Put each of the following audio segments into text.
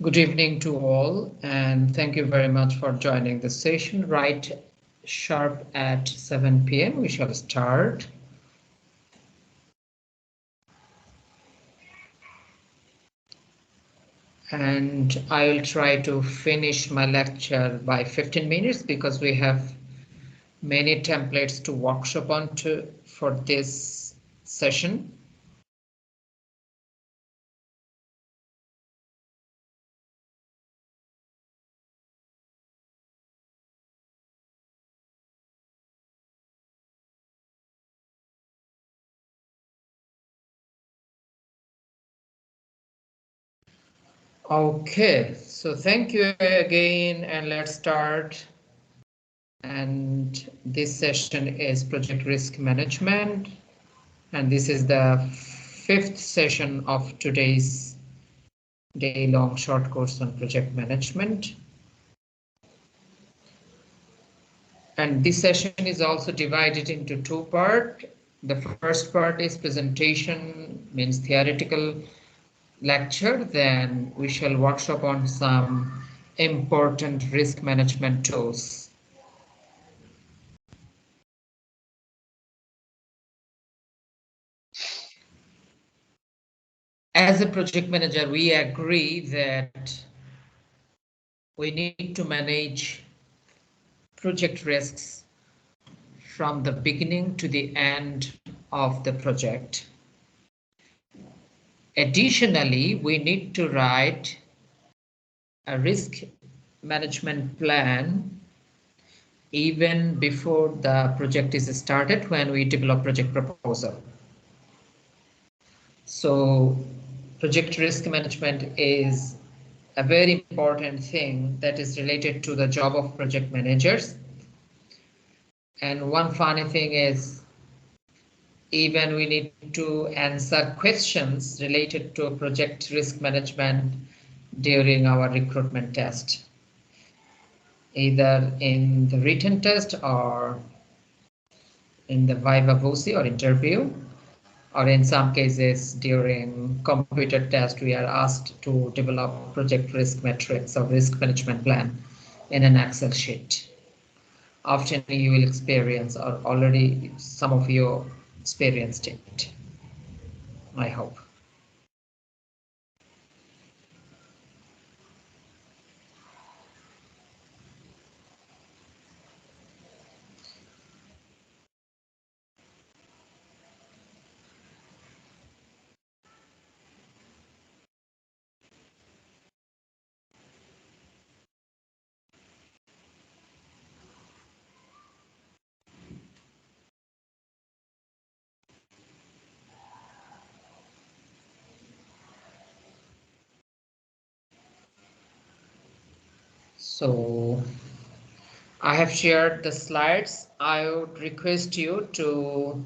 Good evening to all, and thank you very much for joining the session. Right sharp at 7 p.m. we shall start. And I will try to finish my lecture by 15 minutes because we have many templates to workshop on for this session. Okay, so thank you again, and let's start. And this session is project risk management, and this is the 5th session of today's day-long short course on project management. And this session is also divided into 2 parts. The first part is presentation, means theoretical lecture. Then we shall workshop on some important risk management tools. As a project manager, we agree that we need to manage project risks from the beginning to the end of the project. Additionally, we need to write a risk management plan even before the project is started when we develop project proposal. So project risk management is a very important thing that is related to the job of project managers. And one funny thing is, even we need to answer questions related to project risk management during our recruitment test, either in the written test or in the viva voce or interview, or in some cases during computer test, we are asked to develop project risk matrix or risk management plan in an Excel sheet. Often you will experience, or already some of you experienced it, I hope. So I have shared the slides. I would request you to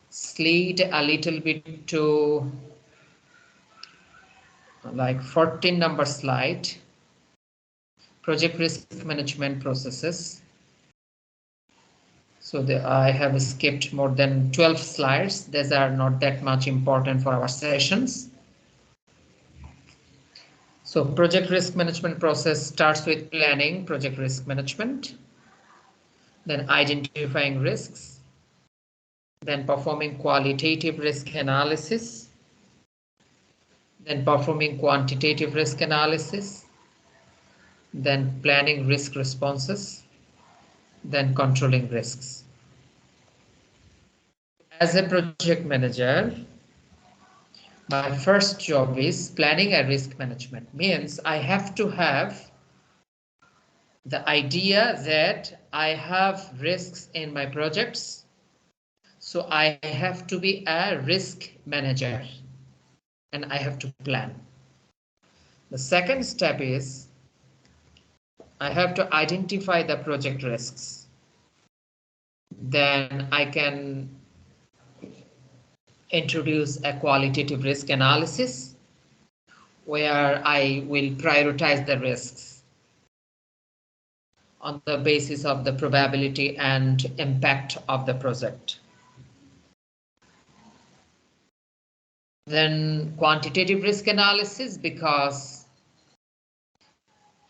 slide a little bit to like 14 number slide, project risk management processes. So I have skipped more than 12 slides. These are not that much important for our sessions. So project risk management process starts with planning project risk management, then identifying risks, then performing qualitative risk analysis, then performing quantitative risk analysis, then planning risk responses, then controlling risks. As a project manager, my first job is planning a risk management. Means I have to have the idea that I have risks in my projects. So I have to be a risk manager and I have to plan. The second step is I have to identify the project risks. Then I can introduce a qualitative risk analysis where I will prioritize the risks on the basis of the probability and impact of the project. Then quantitative risk analysis, because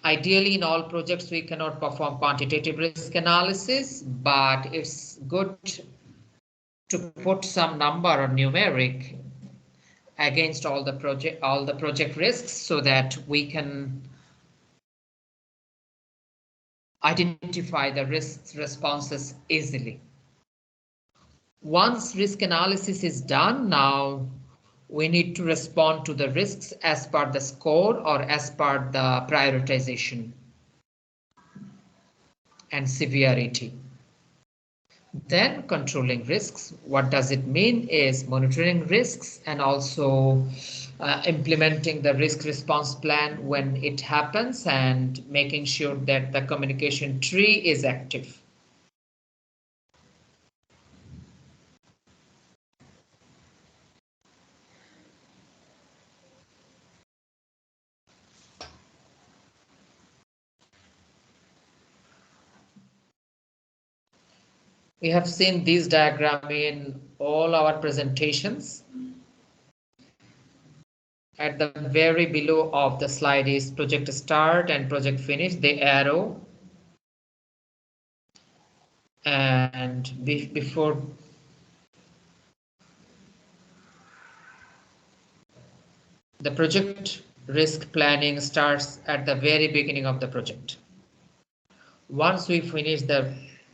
Ideally, in all projects, we cannot perform quantitative risk analysis, but it's good to put some number or numeric against all the project risks so that we can identify the risk responses easily. Once risk analysis is done, now we need to respond to the risks as per the score or as per the prioritization and severity. Then controlling risks. What does it mean is monitoring risks and also implementing the risk response plan when it happens and making sure that the communication tree is active. We have seen this diagram in all our presentations. At the very below of the slide is project start and project finish, the arrow. And before the project risk planning starts at the very beginning of the project. Once we finish the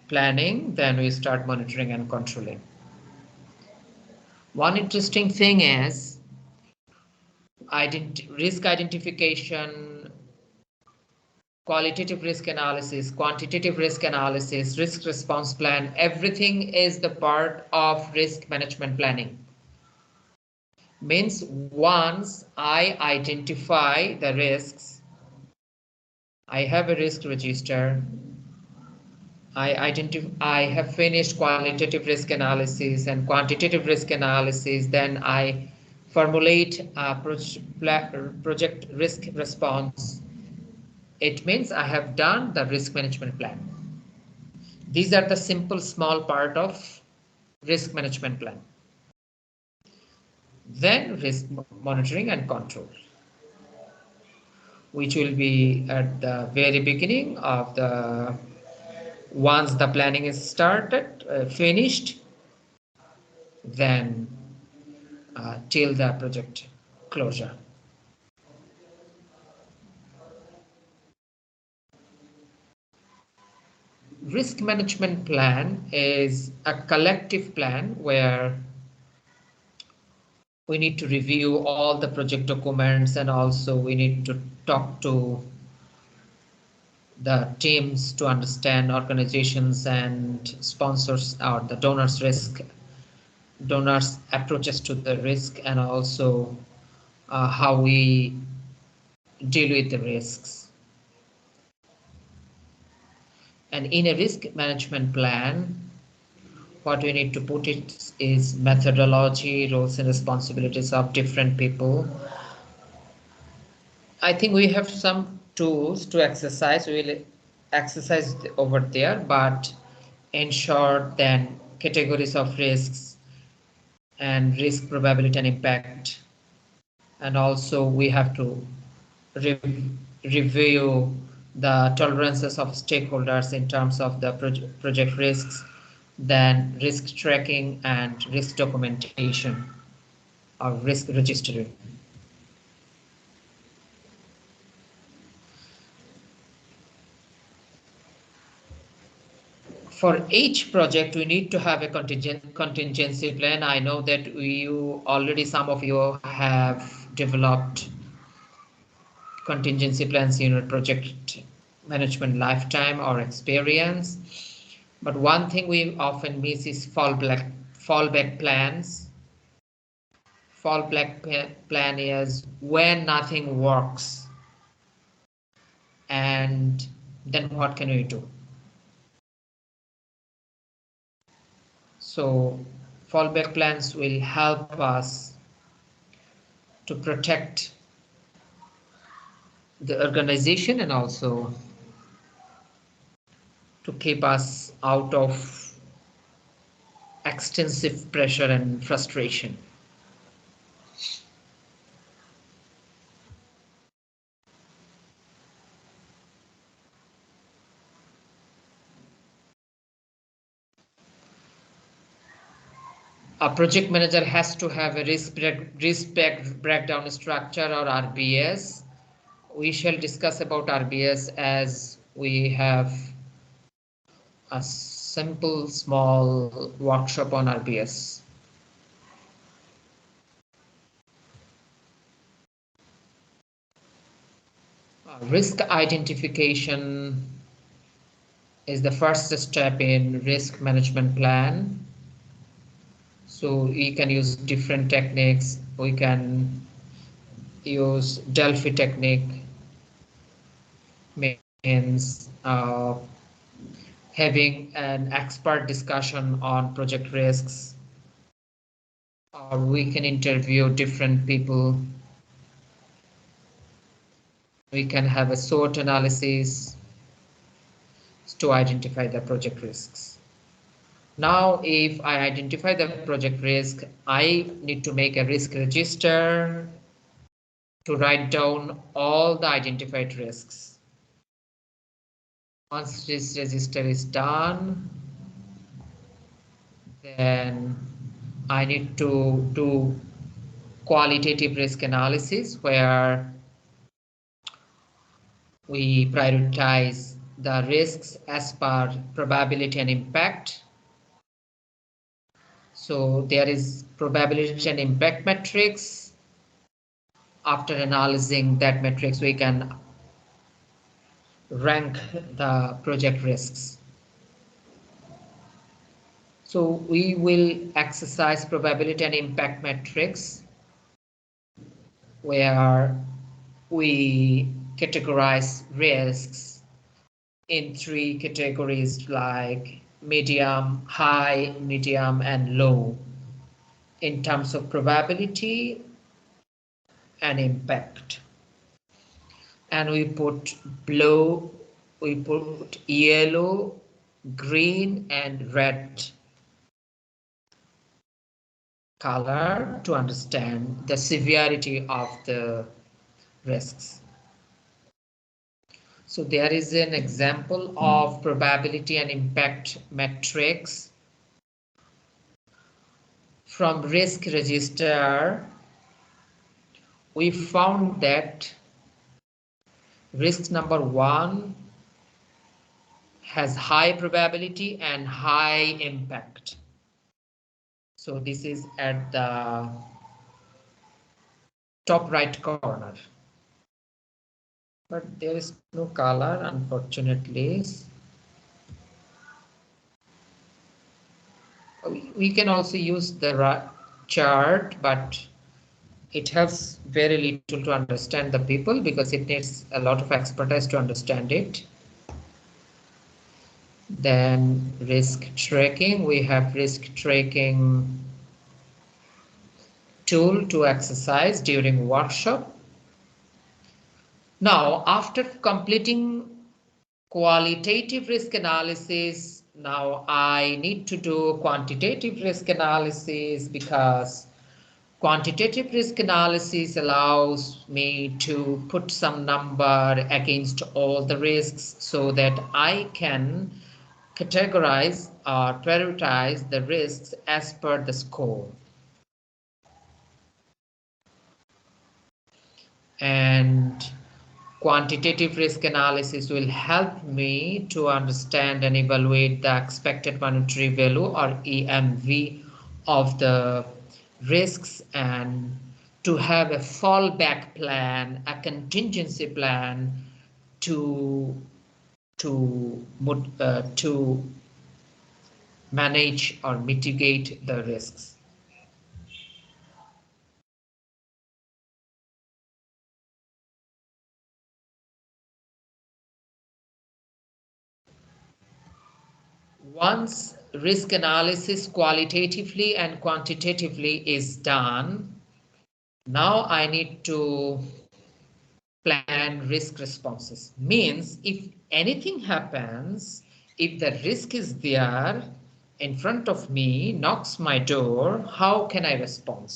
planning, then we start monitoring and controlling. One interesting thing is risk identification, qualitative risk analysis, quantitative risk analysis, risk response plan, everything is the part of risk management planning. Means once I identify the risks, I have a risk register, I have finished qualitative risk analysis and quantitative risk analysis, then I formulate a project risk response. It means I have done the risk management plan. These are the simple small part of risk management plan. Then risk monitoring and control, which will be at the very beginning of the once the planning is started, finished, then till the project closure. Risk management plan is a collective plan where we need to review all the project documents and also we need to talk to the teams to understand organizations and sponsors or the donors approaches to the risk and also how we deal with the risks. And in a risk management plan, what we need to put it is methodology, roles and responsibilities of different people. I think we have some tools to exercise. We will exercise over there, but in short, then categories of risks and risk probability and impact. And also we have to review the tolerances of stakeholders in terms of the project risks, then risk tracking and risk documentation or risk registry. For each project, we need to have a contingency plan. I know that some of you have developed contingency plans in your project management lifetime or experience. But one thing we often miss is fallback plans. Fallback plan is when nothing works. And then what can we do? So fallback plans will help us to protect the organization and also to keep us out of extensive pressure and frustration. A project manager has to have a risk breakdown structure, or RBS. We shall discuss about RBS as we have a simple small workshop on RBS. Risk identification is the first step in risk management plan. So we can use different techniques. We can use Delphi technique, means having an expert discussion on project risks, or we can interview different people. We can have a SWOT analysis to identify the project risks. Now, if I identify the project risk, I need to make a risk register to write down all the identified risks. Once this register is done, then I need to do qualitative risk analysis, where we prioritize the risks as per probability and impact. So there is probability and impact matrix. After analyzing that matrix, we can rank the project risks. So we will exercise probability and impact matrix, where we categorize risks in 3 categories, like medium, high, medium, and low, in terms of probability and impact. And we put blue, we put yellow, green, and red color to understand the severity of the risks. So there is an example of probability and impact matrix from risk register. We found that risk number 1 has high probability and high impact. So this is at the top right corner. But there is no color, unfortunately. We can also use the chart, but it helps very little to understand the people, because it needs a lot of expertise to understand it. Then risk tracking, we have risk tracking tool to exercise during workshop. Now, after completing qualitative risk analysis, now I need to do quantitative risk analysis, because quantitative risk analysis allows me to put some number against all the risks, so that I can categorize or prioritize the risks as per the score. And quantitative risk analysis will help me to understand and evaluate the expected monetary value, or EMV, of the risks, and to have a fallback plan, a contingency plan to manage or mitigate the risks. Once risk analysis qualitatively and quantitatively is done, now I need to plan risk responses. Means if anything happens, if the risk is there in front of me, knocks my door, how can I respond?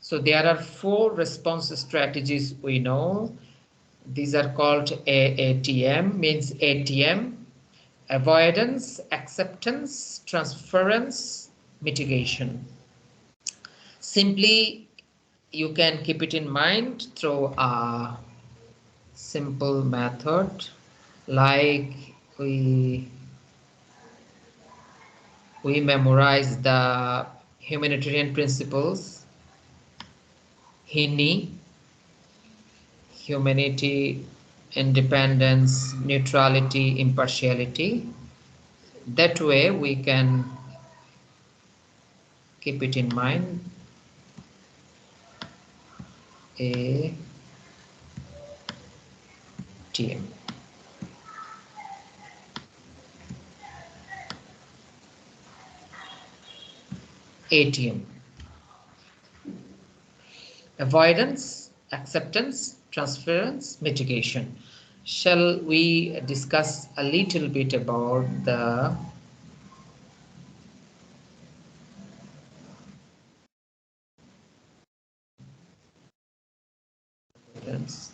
So there are 4 response strategies we know. These are called AATM, means ATM: avoidance, acceptance, transference, mitigation. Simply, you can keep it in mind through a simple method, like we memorize the humanitarian principles, HINI, humanity, independence, neutrality, impartiality. That way we can keep it in mind. ATM. ATM. Avoidance, acceptance, transference, mitigation. Shall we discuss a little bit about the avoidance?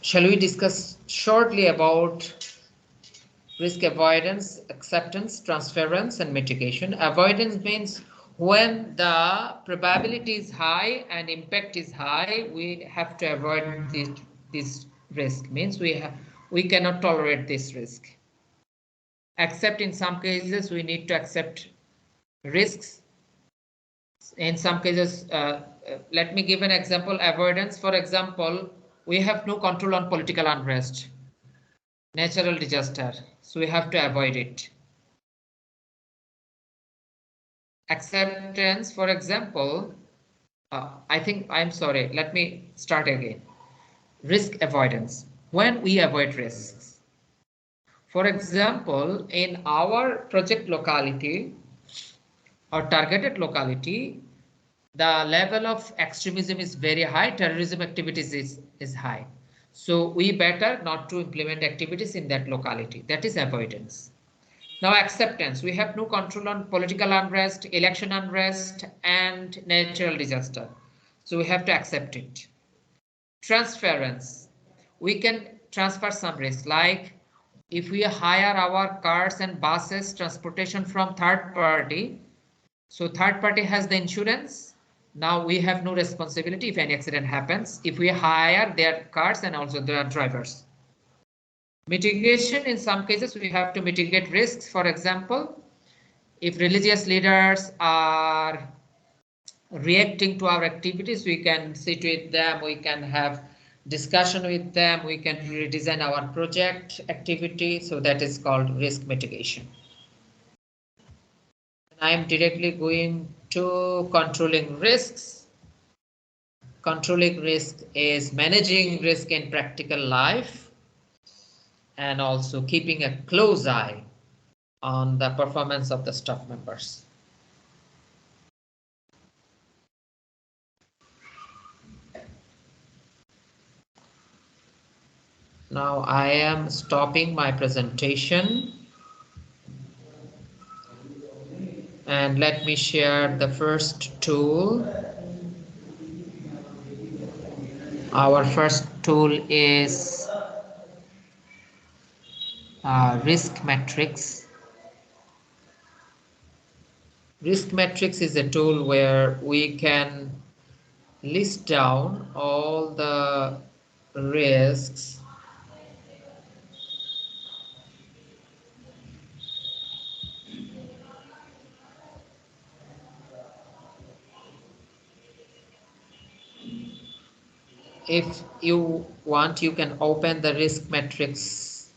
Shall we discuss shortly about risk avoidance, acceptance, transference, and mitigation? Avoidance means when the probability is high and impact is high, we have to avoid this risk. Means we cannot tolerate this risk. Except in some cases, we need to accept risks. In some cases, let me give an example. Avoidance, for example, we have no control on political unrest, natural disaster, so we have to avoid it. Acceptance, for example, I'm sorry, let me start again. Risk avoidance, when we avoid risks. For example, in our project locality or targeted locality, the level of extremism is very high, terrorism activities is high. So we better not to implement activities in that locality. That is avoidance. Now acceptance, we have no control on political unrest, election unrest, and natural disaster. So we have to accept it. Transference, we can transfer some risk, like if we hire our cars and buses transportation from third party, so third party has the insurance. Now we have no responsibility if any accident happens, if we hire their cars and also their drivers. Mitigation, in some cases we have to mitigate risks. For example, if religious leaders are reacting to our activities, we can sit with them, we can have discussion with them, we can redesign our project activity. So that is called risk mitigation. I am directly going to controlling risks. Controlling risk is managing risk in practical life and also keeping a close eye on the performance of the staff members. Now I am stopping my presentation and let me share the first tool. Our first tool is risk matrix. Risk matrix is a tool where we can list down all the risks if you want. You can open the risk matrix.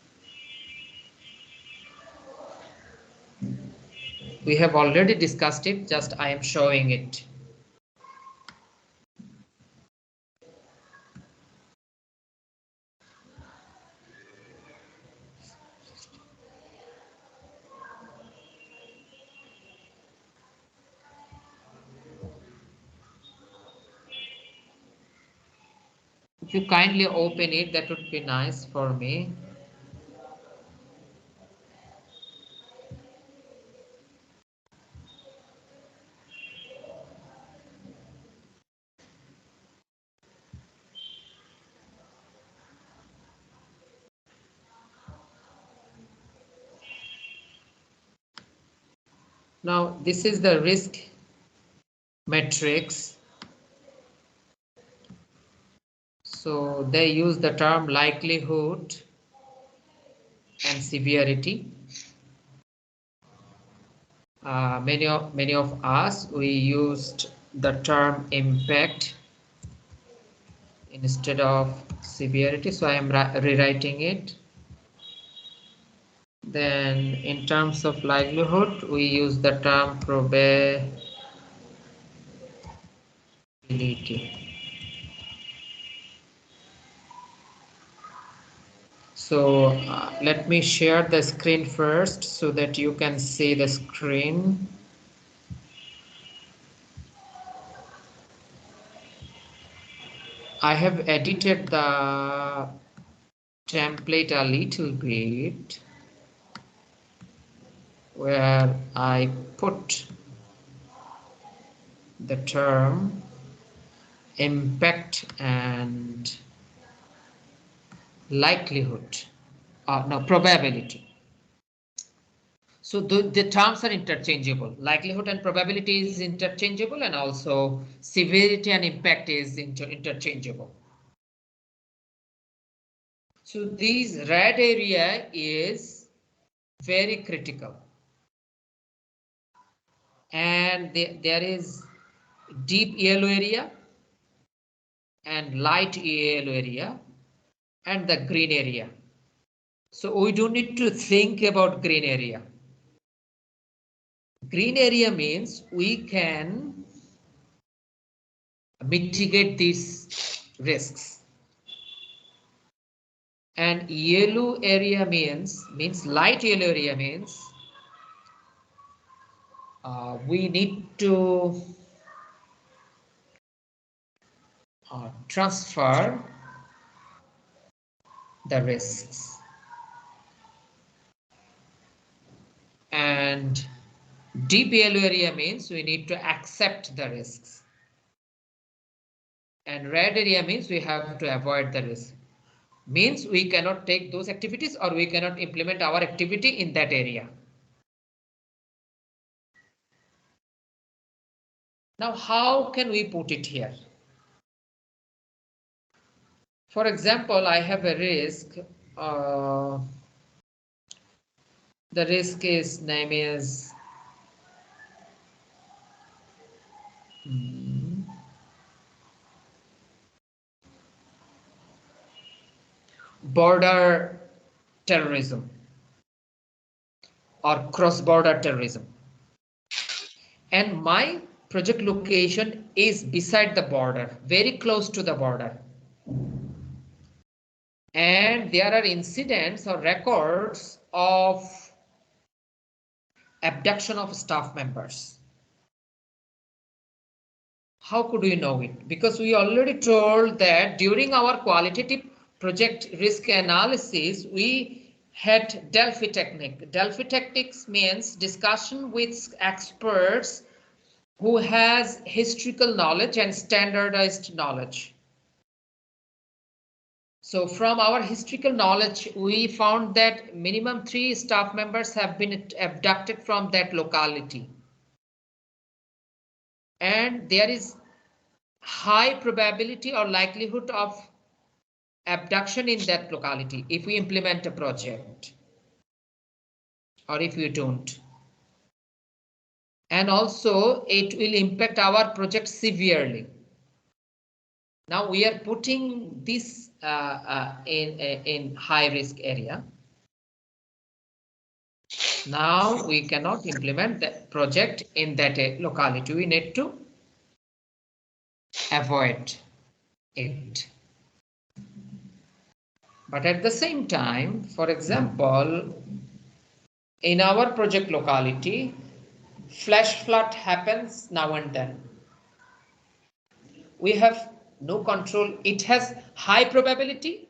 We have already discussed it, just I am showing it. If you kindly open it, that would be nice for me. Now this is the risk matrix. So they use the term likelihood and severity. Many of us, we used the term impact instead of severity, so I am rewriting it. Then in terms of likelihood, we use the term probability. So let me share the screen first so that you can see the screen. I have edited the template a little bit where I put the term impact and likelihood, no, probability. So the terms are interchangeable. Likelihood and probability is interchangeable, and also severity and impact is interchangeable. So this red area is very critical. And there is deep yellow area and light yellow area and the green area. So we don't need to think about green area. Green area means we can mitigate these risks. And yellow area means light yellow area means we need to transfer the risks. And deep yellow area means we need to accept the risks. And red area means we have to avoid the risk. Means we cannot take those activities or we cannot implement our activity in that area. Now, how can we put it here? For example, I have a risk. The risk name is border terrorism or cross-border terrorism. And my project location is beside the border, very close to the border. And there are incidents or records of abduction of staff members. How could we know it? Because we already told that during our qualitative project risk analysis, we had Delphi technique. Delphi techniques means discussion with experts who has historical knowledge and standardized knowledge. So from our historical knowledge, we found that minimum 3 staff members have been abducted from that locality. And there is high probability or likelihood of abduction in that locality if we implement a project or if we don't. And also it will impact our project severely. Now we are putting this in high risk area. Now we cannot implement the project in that locality. We need to avoid it. But at the same time, for example, in our project locality, flash flood happens now and then. We have no control. It has high probability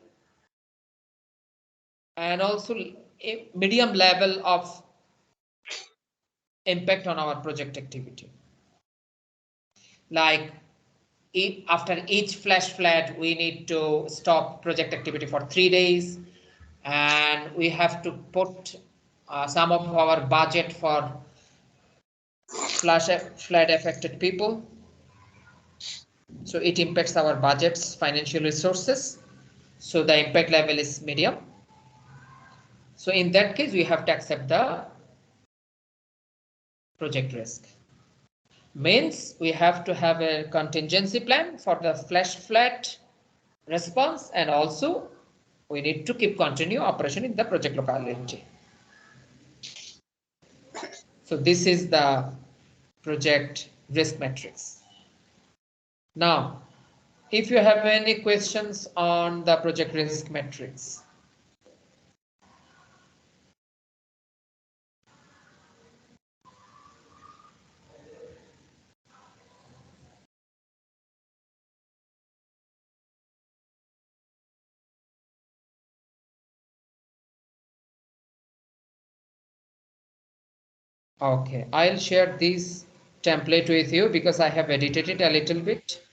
and also a medium level of impact on our project activity. Like after each flash flood, we need to stop project activity for 3 days, and we have to put some of our budget for flood affected people. So it impacts our budgets, financial resources. So the impact level is medium. So in that case, we have to accept the project risk. Means we have to have a contingency plan for the flash flood response, and also we need to continue operation in the project locality. So this is the project risk matrix. Now, if you have any questions on the project risk matrix. Okay, I'll share this template with you because I have edited it a little bit.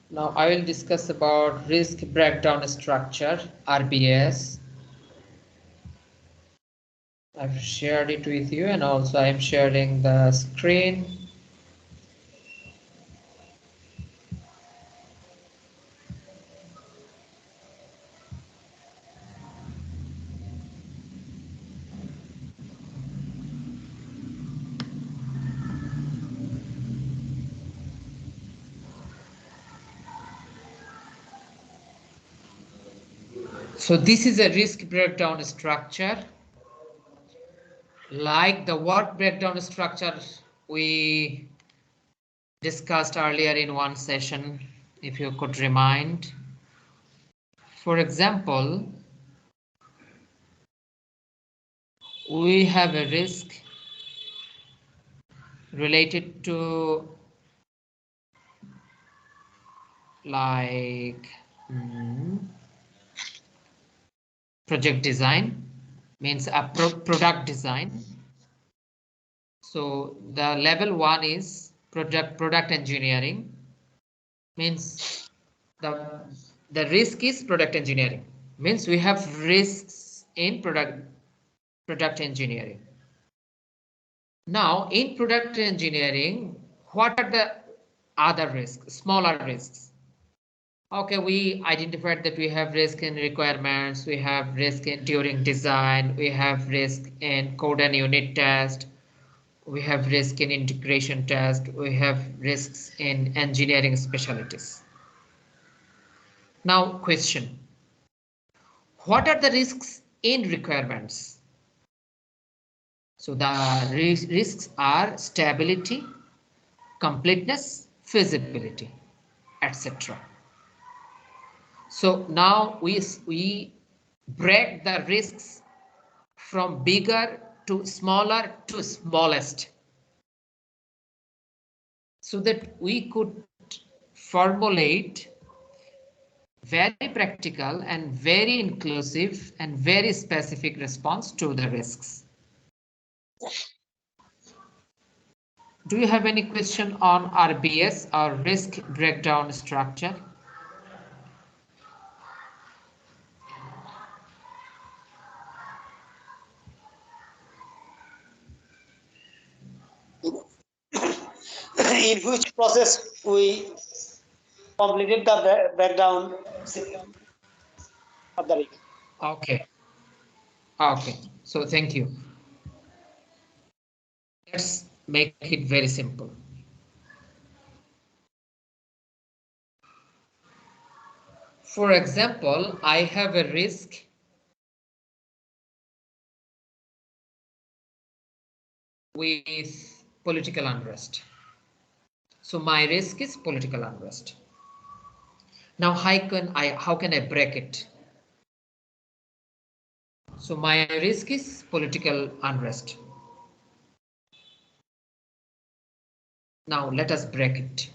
Now I will discuss about risk breakdown structure, RBS. I've shared it with you, and also I'm sharing the screen. So this is a risk breakdown structure. Like the work breakdown structure we discussed earlier in one session, if you could remind. For example, we have a risk related to like project design, means a product design. So the level 1 is product engineering, means the risk is product engineering, means we have risks in product engineering. Now in product engineering, what are the other risks, smaller risks? Okay, we identified that we have risk in requirements, we have risk in during design, we have risk in code and unit test, we have risk in integration test, we have risks in engineering specialties. Now question, what are the risks in requirements? So the risks are stability, completeness, feasibility, etc. So now we break the risks from bigger to smaller to smallest, so that we could formulate very practical and very inclusive and very specific response to the risks. Do you have any question on RBS or risk breakdown structure? In which process we completed the breakdown of the risk. Okay. Okay. So thank you. Let's make it very simple. For example, I have a risk with political unrest. So my risk is political unrest. Now how can I break it? So my risk is political unrest. Now let us break it.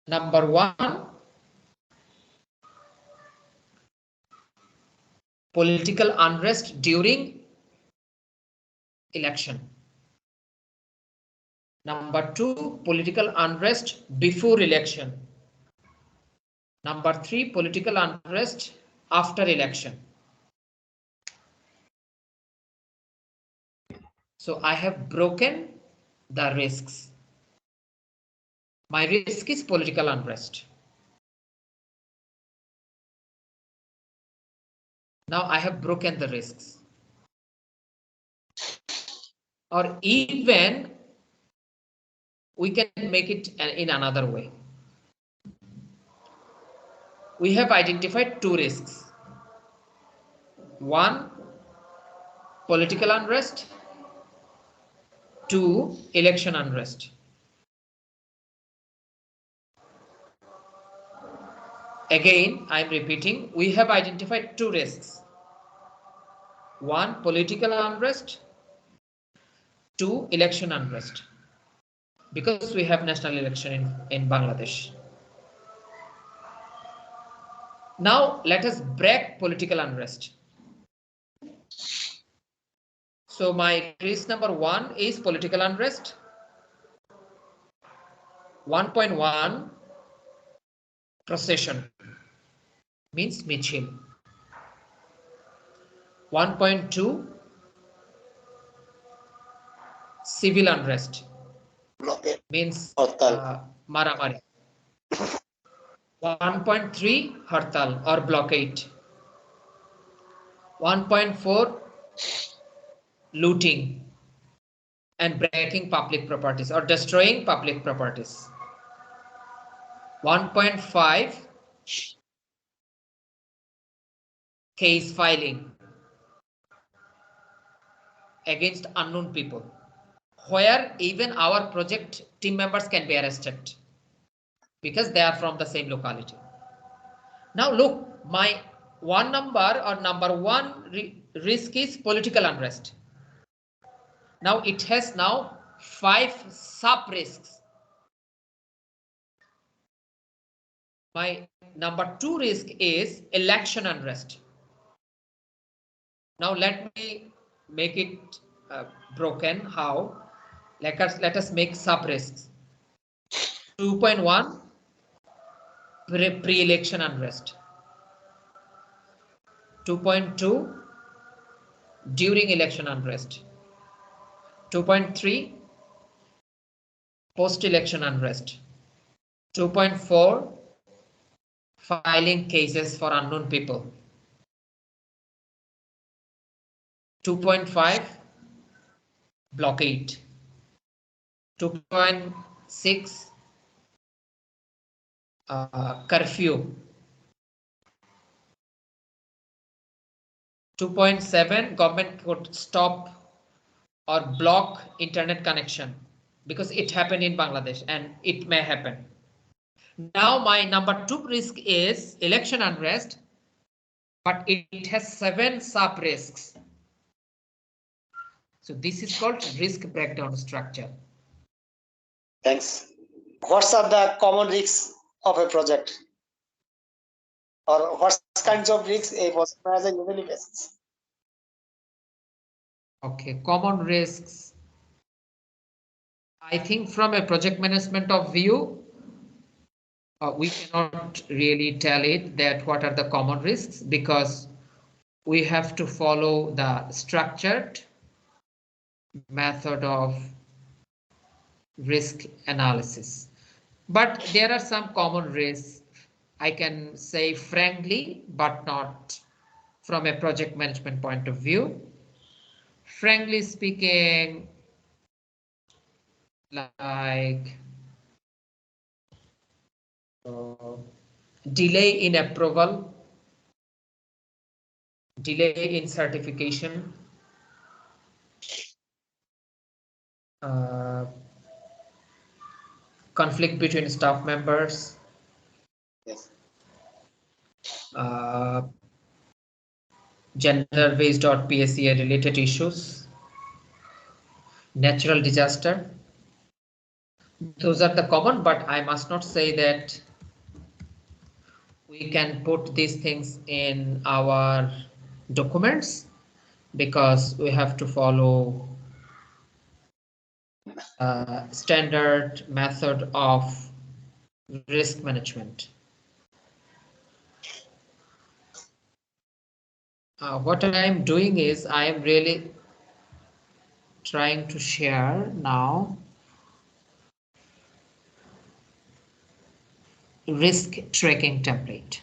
Number one, political unrest during election. Number two, political unrest before election. Number three, political unrest after election. So I have broken the risks. My risk is political unrest. Now I have broken the risks. Or even we can make it in another way. We have identified two risks. One, political unrest. Two, election unrest. Again, I am repeating, we have identified two risks. One, political unrest. Two, election unrest. Because we have national election in Bangladesh. Now let us break political unrest. So my risk number one is political unrest. 1.1, procession means michil. 1.2, civil unrest means maramari. 1.3, hartal or blockade. 1.4, looting and breaking public properties or destroying public properties. 1.5, case filing against unknown people, where even our project team members can be arrested because they are from the same locality. Now look, my number one risk is political unrest. Now it has now 5 sub risks. My number two risk is election unrest. Now let me make it broken. How? Let us make sub risks. 2.1, pre-election unrest. 2.2, during election unrest. 2.3, post-election unrest. 2.4, filing cases for unknown people. 2.5, blockade. 2.6, curfew. 2.7, government could stop or block internet connection because it happened in Bangladesh and it may happen. Now my number two risk is election unrest, but it has 7 sub risks. So this is called risk breakdown structure. Thanks. What are the common risks of a project? Or what kinds of risks a project manager usually faces? Okay, common risks. I think from a project management of view, we cannot really tell it that what are the common risks because we have to follow the structured method of risk analysis. But there are some common risks, I can say frankly, but not from a project management point of view. Frankly speaking, like delay in approval, delay in certification, conflict between staff members, Yes. gender-based or PSEA related issues, natural disaster. Those are the common, but I must not say that we can put these things in our documents because we have to follow standard method of risk management. What I am doing is I am really trying to share now risk tracking template.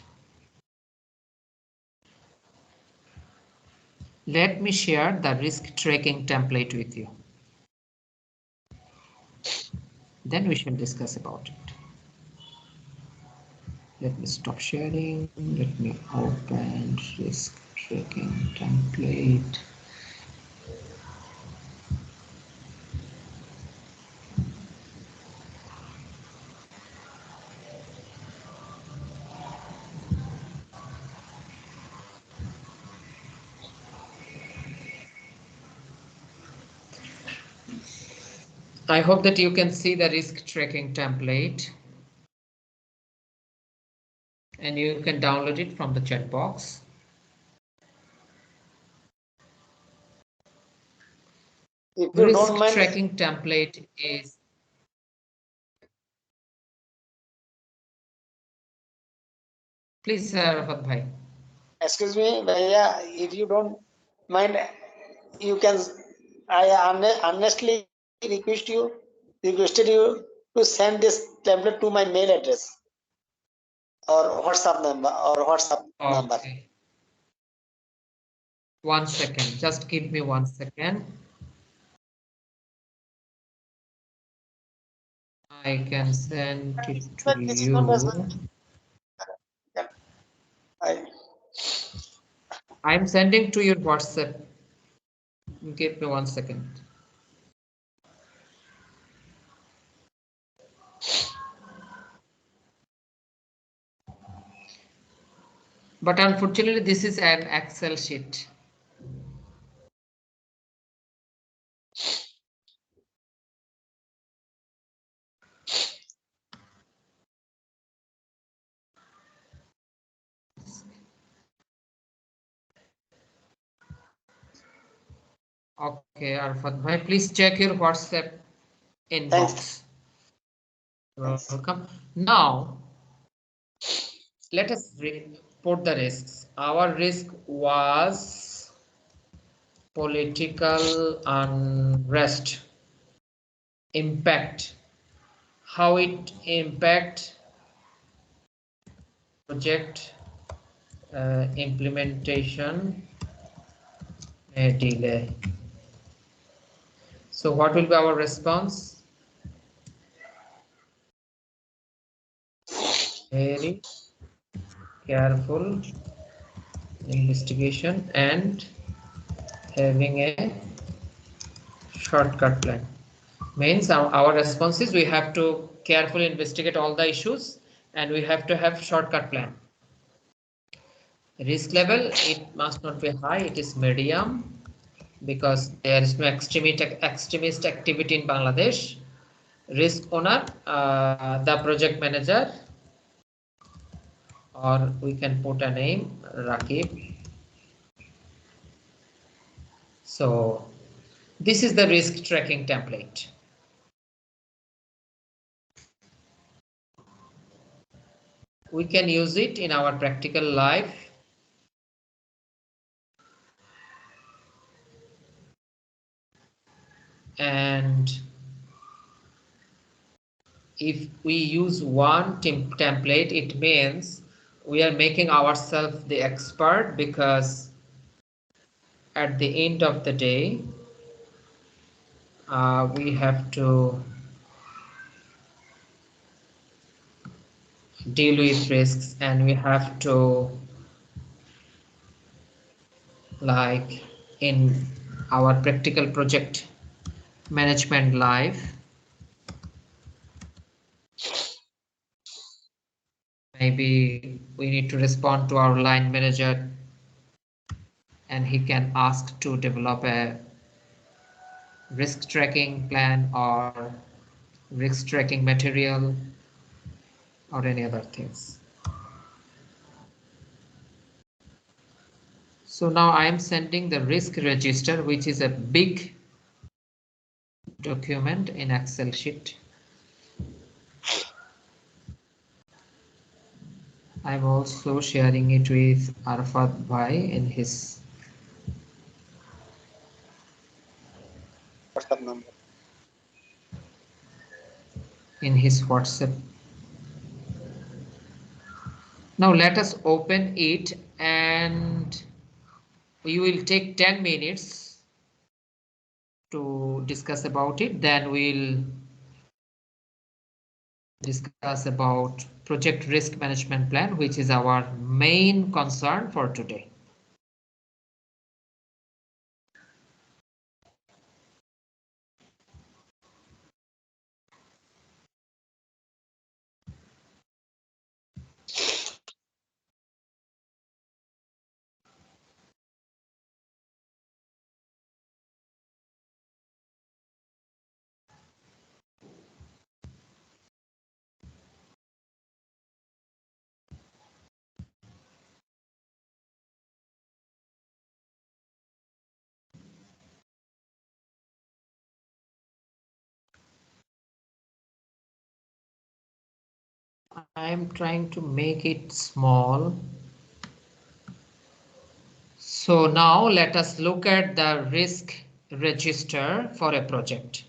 Let me share the risk tracking template with you. Then we shall discuss about it. Let me stop sharing. Let me open risk tracking template. I hope that you can see the risk tracking template and you can download it from the chat box. If you Risk don't mind, tracking template is please Rafat bhai. excuse me, Bhaiya, if you don't mind, you can. I honestly requested you to send this template to my mail address or WhatsApp number. Okay. 1 second. Just give me 1 second. I can send it to This number is you. yeah, I, I'm sending to your WhatsApp. Give me 1 second. But unfortunately, this is an Excel sheet. Okay, Arfat bhai, please check your WhatsApp thanks. inbox. Welcome. Now, let us report the risks. Our risk was political unrest. Impact. How it impact project implementation delay. So what will be our response? Very careful investigation and having a shortcut plan. Means our response is we have to carefully investigate all the issues and we have to have shortcut plan. Risk level, it must not be high, it is medium because there is no extremist activity in Bangladesh. Risk owner, the project manager, or we can put a name, Rakib. So this is the risk tracking template. We can use it in our practical life. And if we use one template, it means we are making ourselves the expert because at the end of the day, we have to deal with risks, and we have to, like in our practical project management life, maybe we need to respond to our line manager and he can ask to develop a risk tracking plan or risk tracking material or any other things. So now I am sending the risk register, which is a big document in Excel sheet. I'm also sharing it with Arfat Bhai in his WhatsApp number. WhatsApp. Now let us open it and we will take 10 minutes to discuss about it. Then we'll discuss about project risk management plan, which is our main concern for today. I'm trying to make it small. So now let us look at the risk register for a project.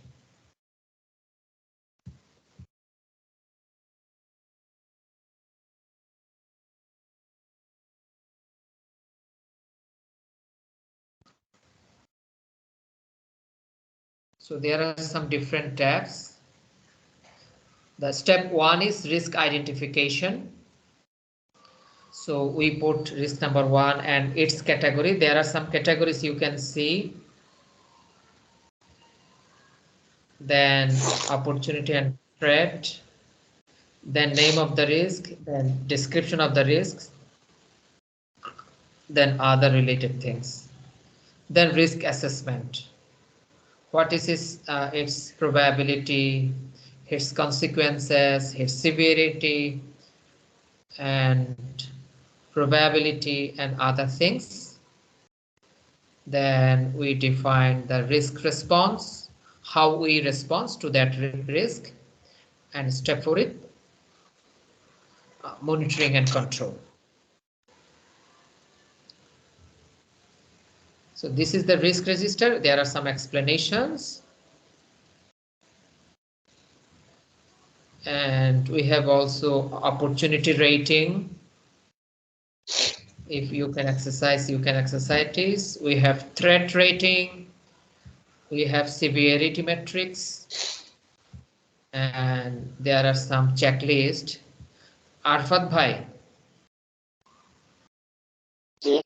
So there are some different tabs. The step 1 is risk identification. So we put risk number 1 and its category. There are some categories you can see. Then opportunity and threat. Then name of the risk. Then description of the risks. Then other related things. Then risk assessment. What is its probability, its consequences, its severity, and probability and other things. Then we define the risk response, how we respond to that risk, and step for it, monitoring and control. So this is the risk register. There are some explanations. And we have also opportunity rating. If you can exercise, you can exercise this. We have threat rating. We have severity metrics. And there are some checklists. Arfat Bhai. Yeah.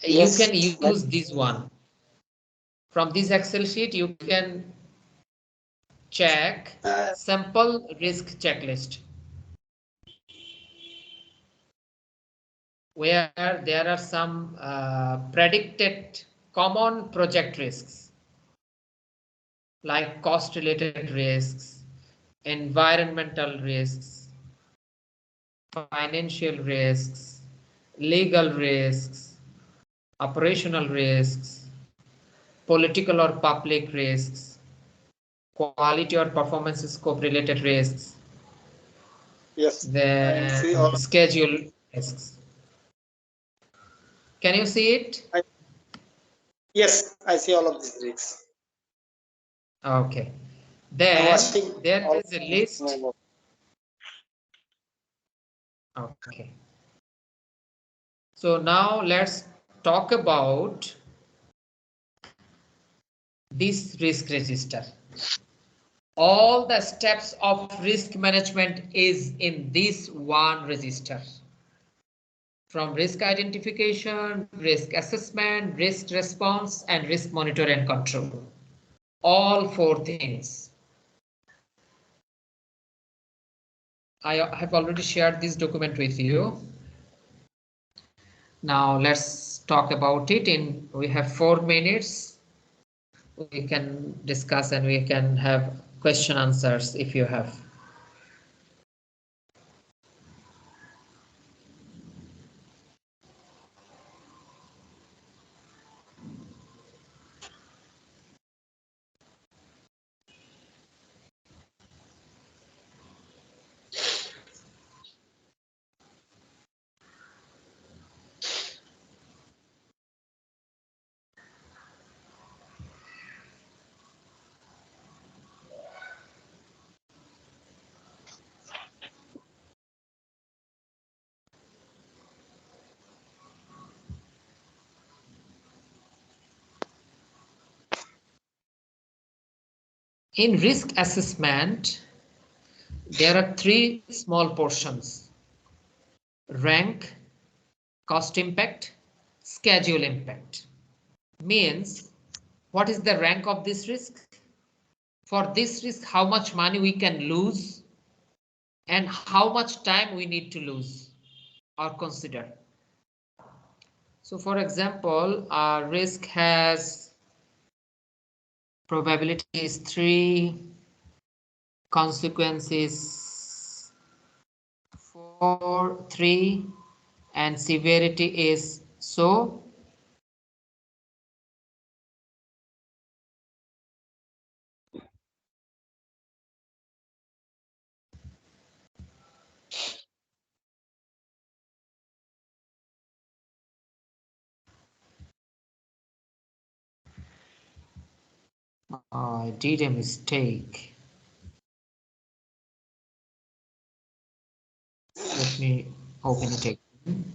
You Yes. can use this one. From this Excel sheet, you can check sample risk checklist, where there are some predicted common project risks, like cost related risks, environmental risks, financial risks, legal risks, operational risks, political or public risks, quality or performance scope related risks, Yes. then schedule risks. Can you see it? Yes, I see all of these risks. Okay. Then there is a list. Okay. So now let's talk about this risk register. All the steps of risk management is in this one register. From risk identification, risk assessment, risk response, and risk monitor and control. All four things. I have already shared this document with you. Now let's talk about it. We have 4 minutes. We can discuss and we can have question answers if you have. In risk assessment, there are 3 small portions: rank, cost impact, schedule impact. Means, what is the rank of this risk? For this risk, how much money we can lose and how much time we need to lose or consider. So for example, our risk has probability is 3, consequences 4, 3, and severity is so. I did a mistake. Let me open it again.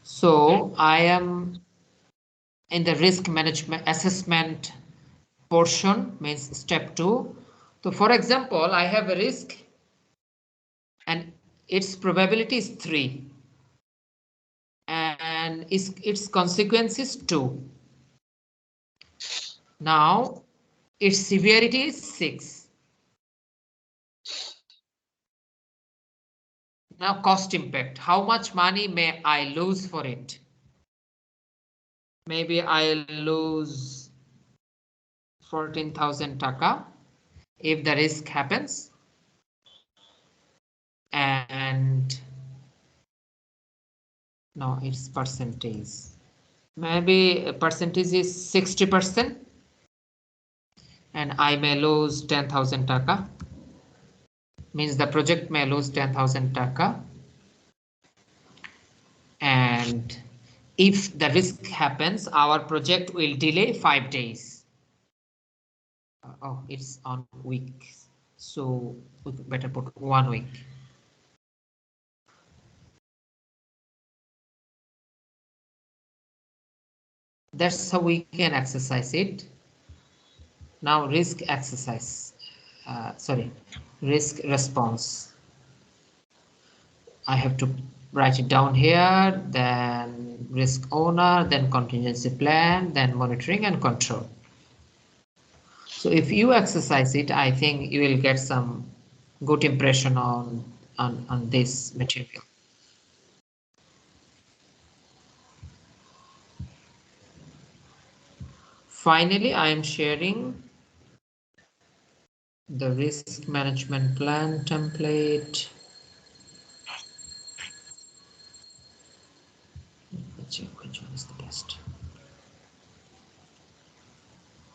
So I am in the risk management assessment portion, means step 2. So for example, I have a risk and its probability is 3 and its consequence is 2. Now its severity is 6. Now cost impact, how much money may I lose for it? Maybe I'll lose 14,000 taka if the risk happens, and no, it's percentage. Maybe a percentage is 60%, and I may lose 10,000 taka. Means the project may lose 10,000 taka. And if the risk happens, our project will delay 5 days. Oh, it's on weeks. So we better put 1 week. That's how we can exercise it. Now risk exercise. Risk response. I have to write it down here, then risk owner, then contingency plan, then monitoring and control. So if you exercise it, I think you will get some good impression on this material. Finally, I am sharing the risk management plan template. Let's check which one is the best.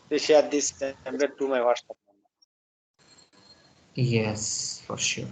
Please share this template to my WhatsApp number. Yes, for sure.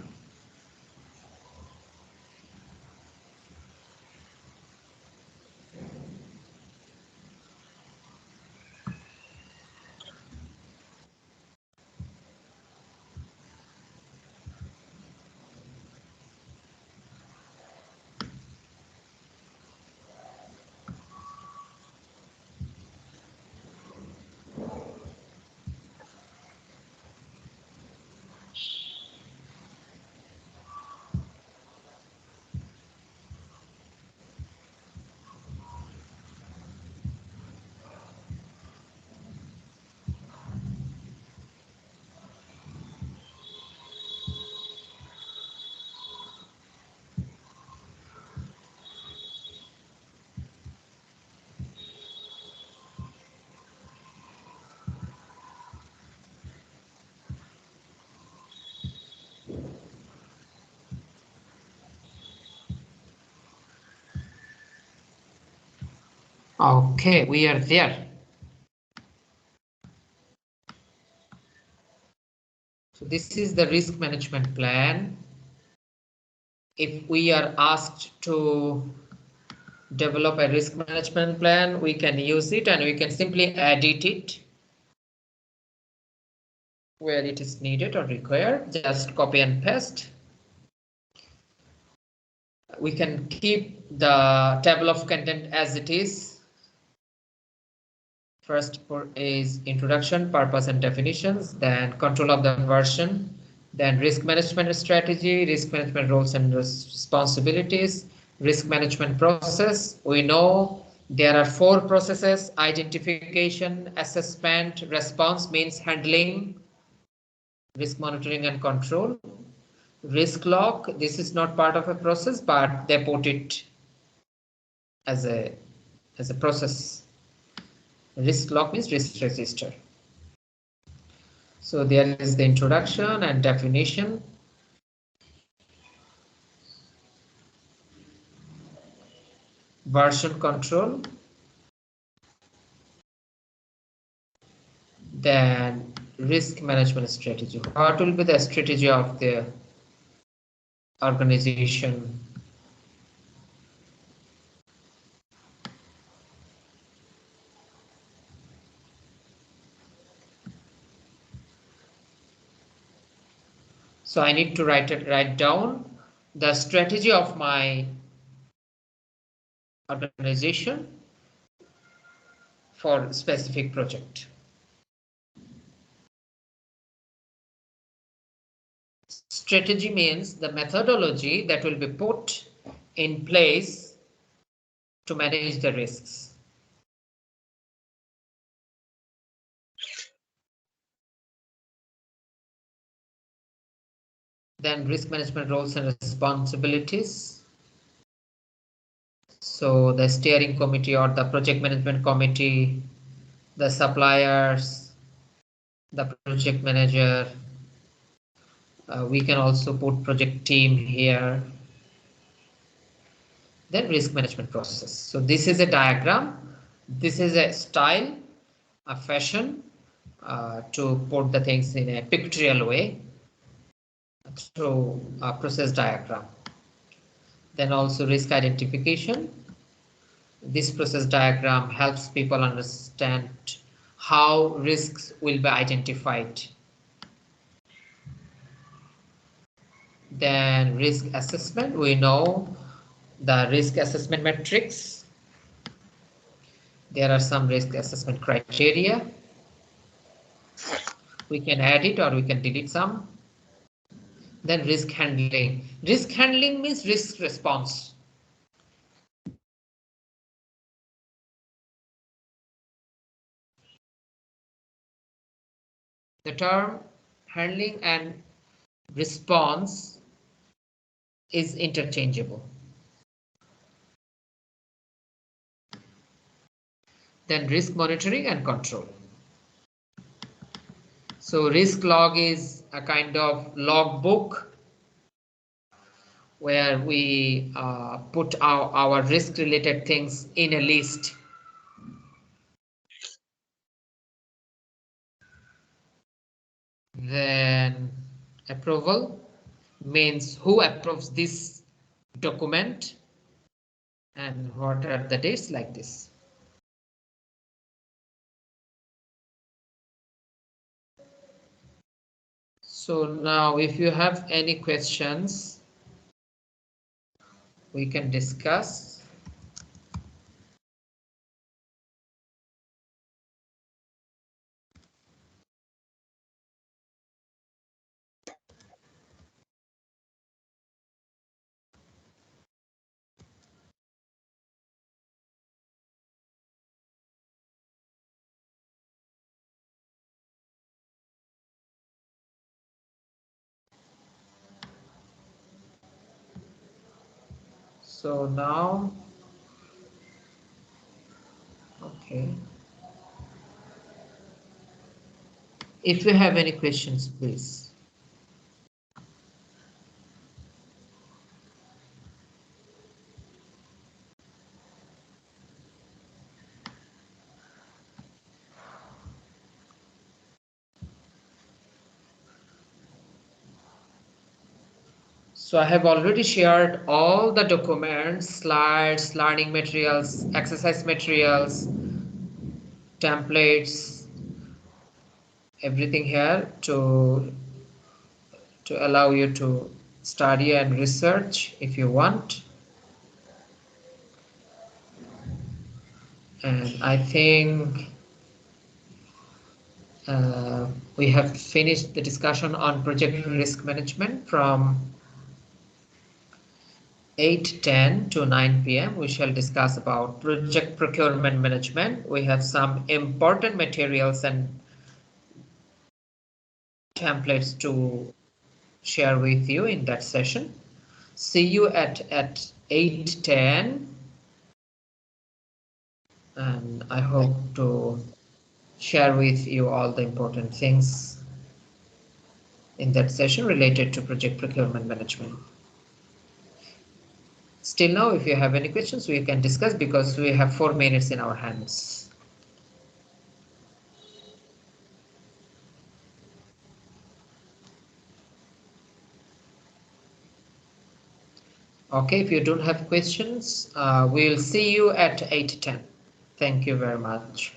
Okay, we are there. So this is the risk management plan. If we are asked to develop a risk management plan, we can use it and we can simply edit it where it is needed or required. Just copy and paste. We can keep the table of content as it is. First is introduction, purpose and definitions, then control of the version, then risk management strategy, risk management roles and responsibilities, risk management process. We know there are 4 processes: identification, assessment, response means handling, risk monitoring and control. Risk log, this is not part of a process, but they put it as a process. Risk log means risk register. So there is the introduction and definition. Version control. Then risk management strategy. What will be the strategy of the organization? So I need to write down the strategy of my organization for specific project. Strategy means the methodology that will be put in place to manage the risks. Then risk management roles and responsibilities. So the steering committee or the project management committee, the suppliers, the project manager. We can also put project team here. Then risk management process. So this is a diagram. This is a style, a fashion to put the things in a pictorial way through a process diagram. Then also risk identification. This process diagram helps people understand how risks will be identified. Then risk assessment, we know the risk assessment metrics. There are some risk assessment criteria. We can add it or we can delete some. Then risk handling. Risk handling means risk response. The term handling and response is interchangeable. Then risk monitoring and control. So risk log is a kind of log book where we put our risk related things in a list. Then approval means who approves this document and what are the dates like this. So now if you have any questions, we can discuss. So now, okay. If you have any questions, please. So I have already shared all the documents, slides, learning materials, exercise materials, templates, everything here to allow you to study and research if you want. And I think we have finished the discussion on project risk management from 8:10 to 9 p.m. We shall discuss about project procurement management. We have some important materials and templates to share with you in that session. See you at 8:10, and I hope to share with you all the important things in that session related to project procurement management. Still now, if you have any questions, we can discuss because we have 4 minutes in our hands. Okay, if you don't have questions, we'll see you at 8:10. Thank you very much.